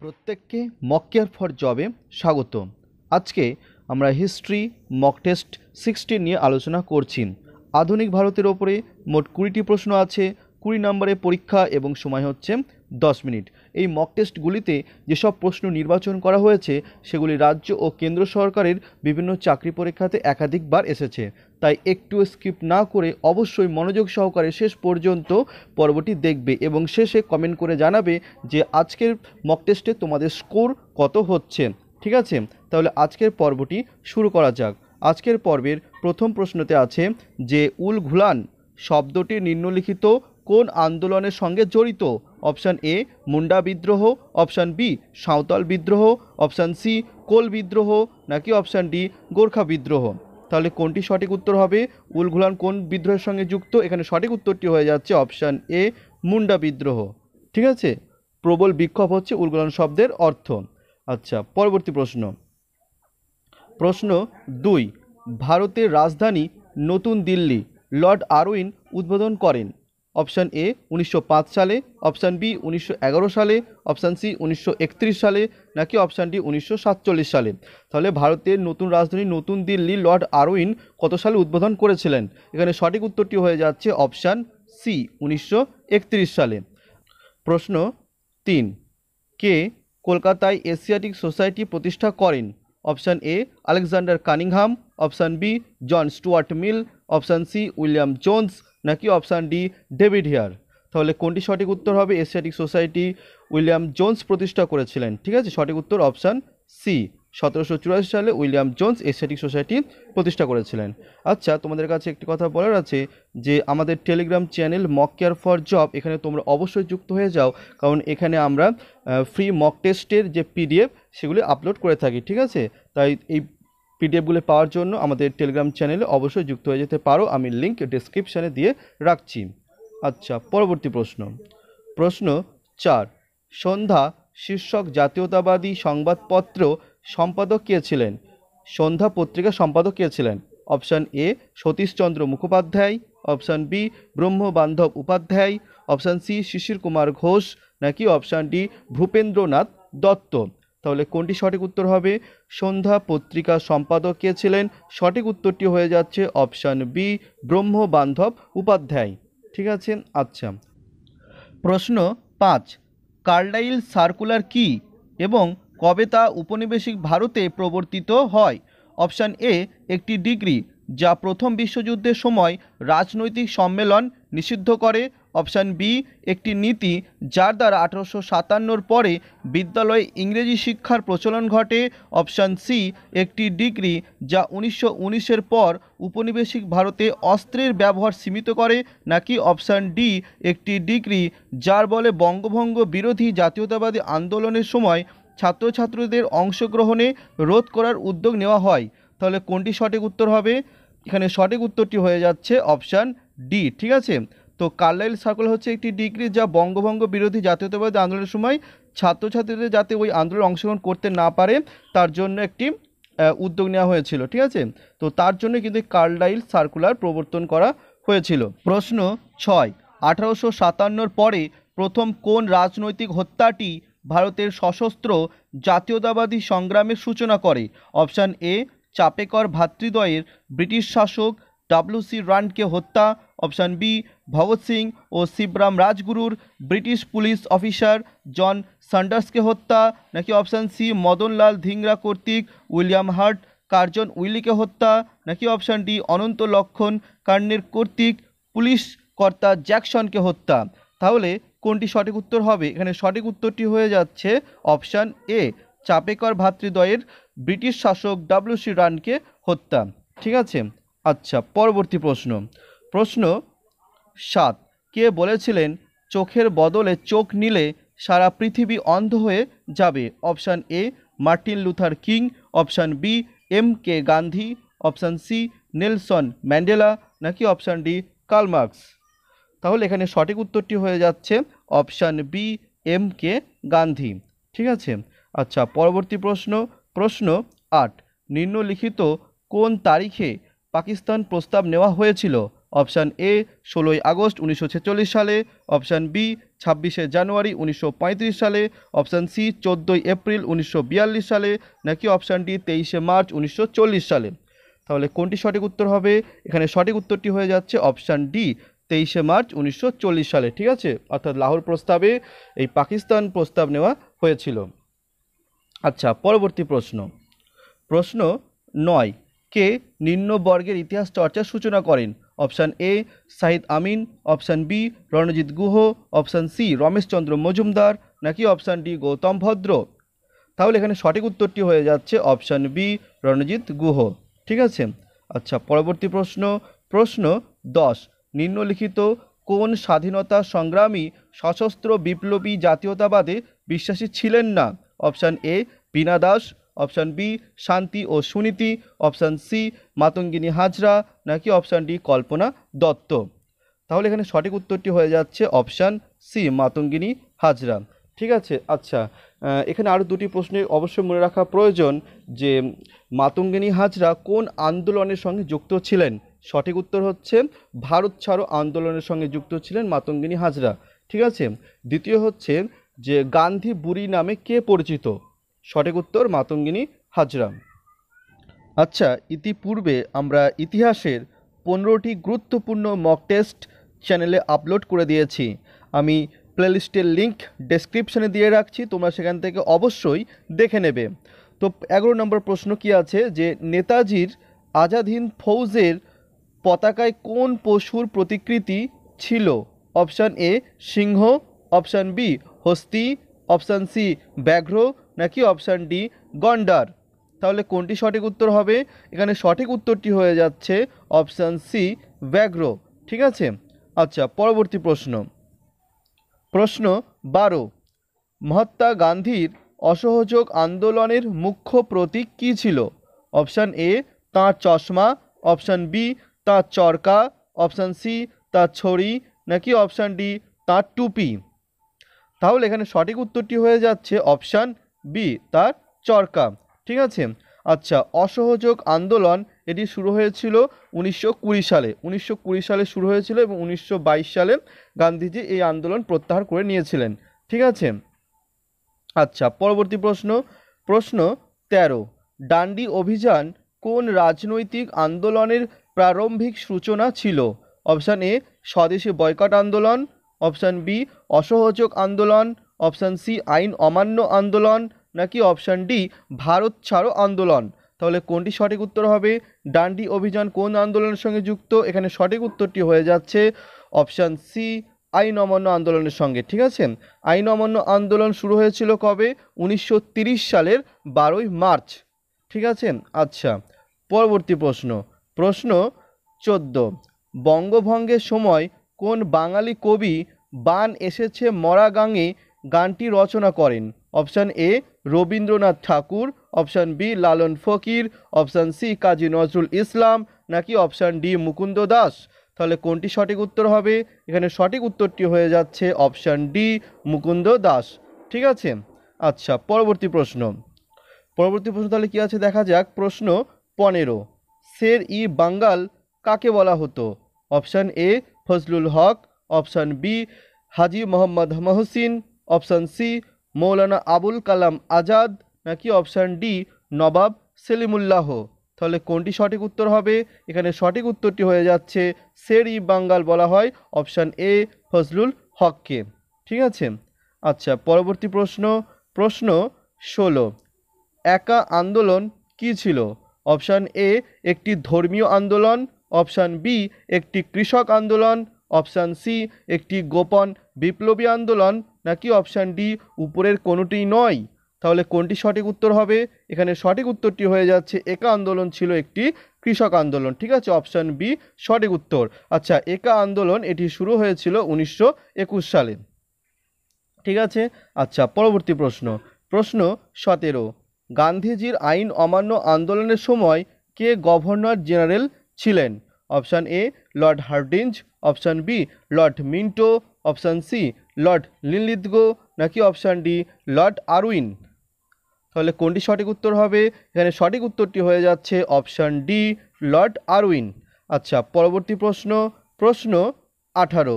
প্রত্যেককে mock care for জবে স্বাগত। আজকে আমরা হিস্ট্রি মক টেস্ট 60 নিয়ে আলোচনা করছি। আধুনিক ভারতের ওপরে মোট 20টি প্রশ্ন আছে, 20 নম্বরে পরীক্ষা এবং সময় হচ্ছে 10 মিনিট। এই মক টেস্টগুলিতে যেসব প্রশ্ন নির্বাচন করা হয়েছে সেগুলি রাজ্য ও কেন্দ্র সরকারের বিভিন্ন চাকরি পরীক্ষাতে একাধিকবার এসেছে, তাই একটু স্কিপ না করে অবশ্যই মনোযোগ সহকারে শেষ পর্যন্ত পর্বটি দেখবে এবং শেষে কমেন্ট করে জানাবে যে আজকের মক টেস্টে তোমাদের স্কোর কত হচ্ছে। ঠিক আছে, তাহলে আজকের পর্বটি শুরু করা যাক। আজকের পর্বের প্রথম প্রশ্নতে আছে যে উল ঘুলান শব্দটি নিম্নলিখিত কোন আন্দোলনের সঙ্গে জড়িত? অপশান এ মুন্ডা বিদ্রোহ, অপশান বি সাঁওতাল বিদ্রোহ, অপশান সি কোল বিদ্রোহ, নাকি অপশান ডি গোর্খা বিদ্রোহ। তাহলে কোনটি সঠিক উত্তর হবে? উল ঘুলান কোন বিদ্রোহের সঙ্গে যুক্ত? এখানে সঠিক উত্তরটি হয়ে যাচ্ছে অপশান এ মুন্ডা বিদ্রোহ। ঠিক আছে, প্রবল বিক্ষোভ হচ্ছে উল ঘুলান শব্দের অর্থ। আচ্ছা, পরবর্তী প্রশ্ন। প্রশ্ন 2, ভারতের রাজধানী নতুন দিল্লি লর্ড আরউইন উদ্বোধন করেন? অপশান এ 1905 সালে, অপশান বি 1911 সালে, অপশান সি 1931 সালে, নাকি অপশান ডি 1947 সালে। তাহলে ভারতের নতুন রাজধানী নতুন দিল্লি লর্ড আরউইন কত সালে উদ্বোধন করেছিলেন? এখানে সঠিক উত্তরটি হয়ে যাচ্ছে অপশান সি 1931 সালে। প্রশ্ন 3, কে কলকাতায় এশিয়াটিক সোসাইটি প্রতিষ্ঠা করেন? Option A Alexander Cunningham, option B John Stuart Mill, option C William Jones, নাকি অপশান ডি ডেভিড হিয়ার। তাহলে কোনটি সঠিক উত্তর হবে? এশিয়াটিক সোসাইটি উইলিয়াম জোন্স প্রতিষ্ঠা করেছিলেন। ঠিক আছে, সঠিক উত্তর অপশান সি। 1784 সালে উইলিয়াম জোন্স এশিয়াটিক সোসাইটি প্রতিষ্ঠা করেছিলেন। আচ্ছা, তোমাদের কাছে একটি কথা বলার আছে যে আমাদের Telegram channel mock care for job, এখানে তোমরা অবশ্যই যুক্ত হয়ে যাও, কারণ এখানে আমরা ফ্রি মক টেস্টের যে পিডিএফ সেগুলি আপলোড করে থাকি। ঠিক আছে, তাই এই পিডিএফগুলো পাওয়ার জন্য আমাদের টেলিগ্রাম চ্যানেলে অবশ্যই যুক্ত হয়ে যেতে পারো, আমি লিঙ্ক ডেসক্রিপশানে দিয়ে রাখছি। আচ্ছা, পরবর্তী প্রশ্ন। প্রশ্ন 4, সন্ধ্যা শীর্ষক জাতীয়তাবাদী সংবাদপত্র সম্পাদক কে ছিলেন? সন্ধ্যা পত্রিকা সম্পাদক কে ছিলেন? Option A Satishchandra Mukhopadhyay, option B Brahmabandhab Upadhyay, option C Shishir Kumar Ghosh, নাকি অপশান ডি ভূপেন্দ্রনাথ দত্ত। তাহলে কোনটি সঠিক উত্তর হবে? সন্ধ্যা পত্রিকা সম্পাদক কে ছিলেন? সঠিক উত্তরটি হয়ে যাচ্ছে অপশান বি ব্রহ্মবান্ধব উপাধ্যায়। ঠিক আছে। আচ্ছা, প্রশ্ন 5, কার্লাইল সার্কুলার কি এবং কবে তা উপনিবেশিক ভারতে প্রবর্তিত হয়? অপশান এ একটি ডিগ্রি যা প্রথম বিশ্বযুদ্ধের সময় রাজনৈতিক সম্মেলন নিষিদ্ধ করে, অপশান বি একটি নীতি যার দ্বারা 1857 পরে বিদ্যালয়ে ইংরেজি শিক্ষার প্রচলন ঘটে, অপশান সি একটি ডিগ্রি যা 1919-এর পর উপনিবেশিক ভারতে অস্ত্রের ব্যবহার সীমিত করে, নাকি অপশান ডি একটি ডিগ্রি যার বলে বঙ্গভঙ্গ বিরোধী জাতীয়তাবাদী আন্দোলনের সময় ছাত্রছাত্রীদের অংশগ্রহণে রোধ করার উদ্যোগ নেওয়া হয়। তাহলে কোনটি সঠিক উত্তর হবে? এখানে সঠিক উত্তরটি হয়ে যাচ্ছে অপশান ডি। ঠিক আছে, তো কার্লাইল সার্কুলার হচ্ছে একটি ডিগ্রি যা বঙ্গভঙ্গ বিরোধী জাতীয়তাবাদী আন্দোলনের সময় ছাত্রছাত্রীদের যাতে ওই আন্দোলনে অংশগ্রহণ করতে না পারে তার জন্য একটি উদ্যোগ নেওয়া হয়েছিল। ঠিক আছে, তো তার জন্য কিন্তু কার্লাইল সার্কুলার প্রবর্তন করা হয়েছিল। প্রশ্ন 6, 1857 পরে প্রথম কোন রাজনৈতিক হত্যাটি ভারতের সশস্ত্র জাতীয়তাবাদী সংগ্রামের সূচনা করে? অপশান এ চাপেকর ভ্রাতৃদ্বয়ের ব্রিটিশ শাসক ডব্লিউ.সি. রান্ডকে হত্যা, অপশান বি ভগৎ সিং ও শিবরাম রাজগুরুর ব্রিটিশ পুলিশ অফিসার জন স্যান্ডার্সকে হত্যা, নাকি অপশান সি মদনলাল ধিংরা কর্তৃক উইলিয়াম হার্ট কার্জন উইলিকে হত্যা, নাকি অপশান ডি অনন্ত লক্ষণ কার্নের কর্তৃক পুলিশ কর্তা জ্যাকসনকে হত্যা। তাহলে কোনটি সঠিক উত্তর হবে? এখানে সঠিক উত্তরটি হয়ে যাচ্ছে অপশান এ চাপেকর ভ্রাতৃদ্বয়ের ব্রিটিশ শাসক ডব্লিউ.সি. রান্ডকে হত্যা। ঠিক আছে। আচ্ছা, পরবর্তী প্রশ্ন। প্রশ্ন 7, কে বলেছিলেন চোখের বদলে চোখ নিলে সারা পৃথিবী অন্ধ হয়ে যাবে? Option A Martin Luther King, option B M K Gandhi, option C Nelson Mandela, নাকি অপশান ডি কার্ল মার্কস। তাহলে এখানে সঠিক উত্তরটি হয়ে যাচ্ছে option B M K Gandhi. ঠিক আছে। আচ্ছা, পরবর্তী প্রশ্ন। প্রশ্ন 8, নিম্নলিখিত কোন তারিখে পাকিস্তান প্রস্তাব নেওয়া হয়েছিল? অপশান এ 16 আগস্ট 1946 সালে, অপশান বি 26 জানুয়ারি 1935 সালে, অপশান সি 14 এপ্রিল 1942 সালে, নাকি অপশান ডি 23 মার্চ 1940 সালে। তাহলে কোনটি সঠিক উত্তর হবে? এখানে সঠিক উত্তরটি হয়ে যাচ্ছে অপশান ডি 23 মার্চ 1940 সালে। ঠিক আছে, অর্থাৎ লাহোর প্রস্তাবে এই পাকিস্তান প্রস্তাব নেওয়া হয়েছিল। আচ্ছা, পরবর্তী প্রশ্ন। প্রশ্ন 9, কে নিম্ন বর্গের ইতিহাস চর্চার সূচনা করেন? Option A Shahid Amin, option B Ranajit Guha, option C Rameshchandra Majumdar, নাকি অপশান ডি গৌতম ভদ্র। তাহলে এখানে সঠিক উত্তরটি হয়ে যাচ্ছে অপশান বি রণজিৎ গুহ। ঠিক আছে। আচ্ছা, পরবর্তী প্রশ্ন। প্রশ্ন 10, নিম্নলিখিত কোন স্বাধীনতা সংগ্রামী সশস্ত্র বিপ্লবী জাতীয়তাবাদে বিশ্বাসী ছিলেন না? Option A Bina Das, option B Shanti ও সুনীতি, অপশান সি মাতঙ্গিনী হাজরা, নাকি অপশান ডি কল্পনা দত্ত। তাহলে এখানে সঠিক উত্তরটি হয়ে যাচ্ছে অপশান সি মাতঙ্গিনী হাজরা। ঠিক আছে। আচ্ছা, এখানে আরও দুটি প্রশ্নে অবশ্যই মনে রাখা প্রয়োজন যে মাতঙ্গিনী হাজরা কোন আন্দোলনের সঙ্গে যুক্ত ছিলেন? সঠিক উত্তর হচ্ছে ভারত ছাড়ো আন্দোলনের সঙ্গে যুক্ত ছিলেন মাতঙ্গিনী হাজরা। ঠিক আছে। দ্বিতীয় হচ্ছে যে গান্ধী বুড়ি নামে কে পরিচিত? সঠিক উত্তর মাতঙ্গিনী হাজরা। আচ্ছা, ইতিপূর্বে আমরা ইতিহাসের 15টি গুরুত্বপূর্ণ মক টেস্ট চ্যানেলে আপলোড করে দিয়েছি। আমি প্লেলিস্টের লিঙ্ক ডেসক্রিপশানে দিয়ে রাখছি, তোমরা সেখান থেকে অবশ্যই দেখে নেবে। তো 11 নম্বর প্রশ্ন কি আছে যে নেতাজির আজাদ হিন্দ ফৌজের পতাকায় কোন পশুর প্রতিকৃতি ছিল? অপশান এ সিংহ, অপশান বি হস্তি, অপশান সি ব্যাঘ্র, নাকি অপশান ডি গন্ডার। তাহলে কোনটি সঠিক উত্তর হবে? এখানে সঠিক উত্তরটি হয়ে যাচ্ছে অপশান সি ব্যাঘ্র। ঠিক আছে। আচ্ছা, পরবর্তী প্রশ্ন। প্রশ্ন 12, মহাত্মা গান্ধীর অসহযোগ আন্দোলনের মুখ্য প্রতীক কী ছিল? অপশান এ তাঁর চশমা, অপশান বি তাঁর চরকা, অপশান সি তাঁর ছড়ি, নাকি অপশান ডি তাঁর টুপি। তাহলে এখানে সঠিক উত্তরটি হয়ে যাচ্ছে অপশান বি তার চরকা। ঠিক আছে। আচ্ছা, অসহযোগ আন্দোলন এটি শুরু হয়েছিল 1920 সালে। 1920 সালে শুরু হয়েছিল এবং 1922 সালে গান্ধীজি এই আন্দোলন প্রত্যাহার করে নিয়েছিলেন। ঠিক আছে। আচ্ছা, পরবর্তী প্রশ্ন। প্রশ্ন 13, ডান্ডি অভিযান কোন রাজনৈতিক আন্দোলনের প্রারম্ভিক সূচনা ছিল? অপশান এ স্বদেশী বয়কট আন্দোলন, অপশান বি অসহযোগ আন্দোলন, অপশান সি আইন অমান্য আন্দোলন, নাকি অপশান ডি ভারত ছাড়ো আন্দোলন। তাহলে কোনটি সঠিক উত্তর হবে? ডান্ডি অভিযান কোন আন্দোলনের সঙ্গে যুক্ত? এখানে সঠিক উত্তরটি হয়ে যাচ্ছে অপশান সি আইন অমান্য আন্দোলনের সঙ্গে। ঠিক আছে। আইন অমান্য আন্দোলন শুরু হয়েছিল কবে? 1930 সালের 12ই মার্চ। ঠিক আছে। আচ্ছা, পরবর্তী প্রশ্ন। প্রশ্ন 14, বঙ্গভঙ্গের সময় কোন বাঙালি কবি বান এসেছে মরা গাঙে গানটি রচনা করেন? Option A Rabindranath Thakur, option B Lalon Fakir, option C Kazi Nazrul Islam, নাকি অপশান ডি মুকুন্দ দাস। তাহলে কোনটি সঠিক উত্তর হবে? এখানে সঠিক উত্তরটি হয়ে যাচ্ছে অপশান ডি মুকুন্দ দাস। ঠিক আছে। আচ্ছা, পরবর্তী প্রশ্ন। পরবর্তী প্রশ্ন তাহলে কি আছে দেখা যাক। প্রশ্ন 15, শের ই বাঙ্গাল কাকে বলা হতো? Option A Fazlul Haq, option B Haji Mohammad Mohsin, option C Maulana Abul Kalam Azad, নাকি অপশান ডি নবাব সেলিমুল্লাহ। তাহলে কোনটি সঠিক উত্তর হবে? এখানে সঠিক উত্তরটি হয়ে যাচ্ছে শের ই বাঙ্গাল বলা হয় অপশান এ ফজলুল হককে। ঠিক আছে। আচ্ছা, পরবর্তী প্রশ্ন। প্রশ্ন 16, একা আন্দোলন কি ছিল? অপশান এ একটি ধর্মীয় আন্দোলন, অপশান বি একটি কৃষক আন্দোলন, অপশান সি একটি গোপন বিপ্লবী আন্দোলন, নাকি অপশান ডি উপরের কোনোটিই নয়। তাহলে কোনটি সঠিক উত্তর হবে? এখানে সঠিক উত্তরটি হয়ে যাচ্ছে একা আন্দোলন ছিল একটি কৃষক আন্দোলন। ঠিক আছে, অপশান বি সঠিক উত্তর। আচ্ছা, একা আন্দোলন এটি শুরু হয়েছিল 1921 সালে। ঠিক আছে। আচ্ছা, পরবর্তী প্রশ্ন। প্রশ্ন 17, গান্ধীজির আইন অমান্য আন্দোলনের সময় কে গভর্নর জেনারেল ছিলেন? Option A lord Hardinge, option B lord Minto, option C lord Linlithgow, নাকি অপশান ডি লর্ড আরউইন। তাহলে কোনটি সঠিক উত্তর হবে? এখানে সঠিক উত্তরটি হয়ে যাচ্ছে অপশান ডি লর্ড আরউইন। আচ্ছা, পরবর্তী প্রশ্ন। প্রশ্ন 18,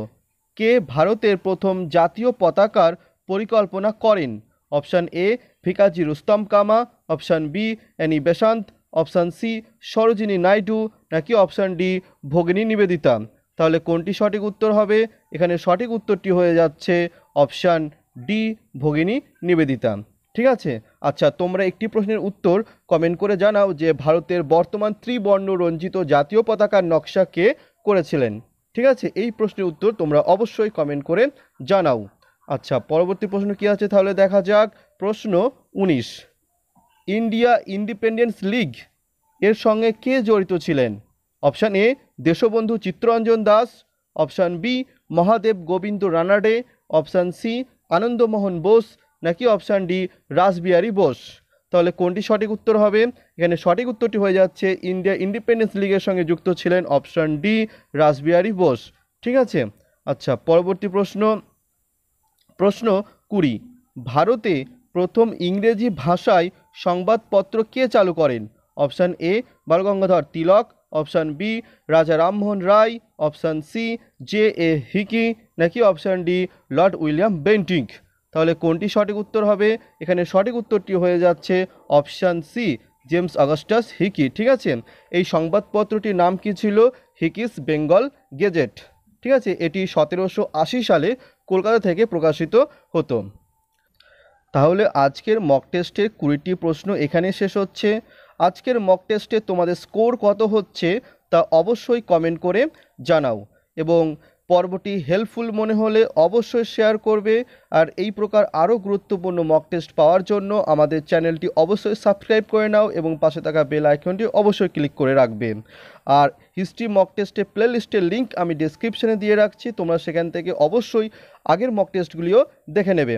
কে ভারতের প্রথম জাতীয় পতাকার পরিকল্পনা করেন? অপশান এ Bhikaiji Rustom Cama, option B Annie Besant, option C Sarojini Naidu, নাকি অপশান ডি ভগিনী নিবেদিতা। তাহলে কোনটি সঠিক উত্তর হবে? এখানে সঠিক উত্তরটি হয়ে যাচ্ছে অপশান ডি ভগিনী নিবেদিতা। ঠিক আছে, আচ্ছা তোমরা একটি প্রশ্নের উত্তর কমেন্ট করে জানাও যে ভারতের বর্তমান ত্রিবর্ণ রঞ্জিত জাতীয় পতাকার নকশা কে করেছিলেন। ঠিক আছে, এই প্রশ্নের উত্তর তোমরা অবশ্যই কমেন্ট করে জানাও। আচ্ছা পরবর্তী প্রশ্ন কি আছে তাহলে দেখা যাক। প্রশ্ন 19, ইন্ডিয়া ইন্ডিপেন্ডেন্স লীগ এর সঙ্গে কে জড়িত ছিলেন? Option A Deshbandhu Chittaranjan Das, option B Mahadev Govind Ranade, option C Anandamohan Bose, নাকি অপশান ডি রাসবিহারী বোস। তাহলে কোনটি সঠিক উত্তর হবে? এখানে সঠিক উত্তরটি হয়ে যাচ্ছে ইন্ডিয়া ইন্ডিপেন্ডেন্স লীগের সঙ্গে যুক্ত ছিলেন অপশান ডি রাসবিহারী বোস। ঠিক আছে, আচ্ছা পরবর্তী প্রশ্ন, প্রশ্ন 20, ভারতে প্রথম ইংরেজি ভাষায় সংবাদপত্র কে চালু করেন? Option A Balgangadhar Tilak, option B Raja Rammohan Roy, option C J A Hicky, নাকি option D lord William Bentinck. তাহলে কোনটি সঠিক উত্তর হবে? এখানে সঠিক উত্তরটি হয়ে যাচ্ছে option C James Augustus Hicky. ঠিক আছে, এই সংবাদপত্রটির নাম কি ছিল? Hicky's Bengal gazette. ঠিক আছে, এটি 1780 সালে কলকাতা থেকে প্রকাশিত হতো। তাহলে আজকের মক টেস্টের 20টি প্রশ্ন এখানে শেষ হচ্ছে। আজকের মক টেস্টে তোমাদের স্কোর কত হচ্ছে তা অবশ্যই কমেন্ট করে জানাও, এবং পর্বটি হেল্পফুল মনে হলে অবশ্যই শেয়ার করবে। আর এই প্রকার আরও গুরুত্বপূর্ণ মক টেস্ট পাওয়ার জন্য আমাদের চ্যানেলটি অবশ্যই সাবস্ক্রাইব করে নাও এবং পাশে থাকা বেল আইকনটি অবশ্যই ক্লিক করে রাখবে। আর হিস্ট্রি মক টেস্টের প্লে লিস্টের লিঙ্ক আমি ডেসক্রিপশনে দিয়ে রাখছি, তোমরা সেখান থেকে অবশ্যই আগের মক টেস্টগুলিও দেখে নেবে।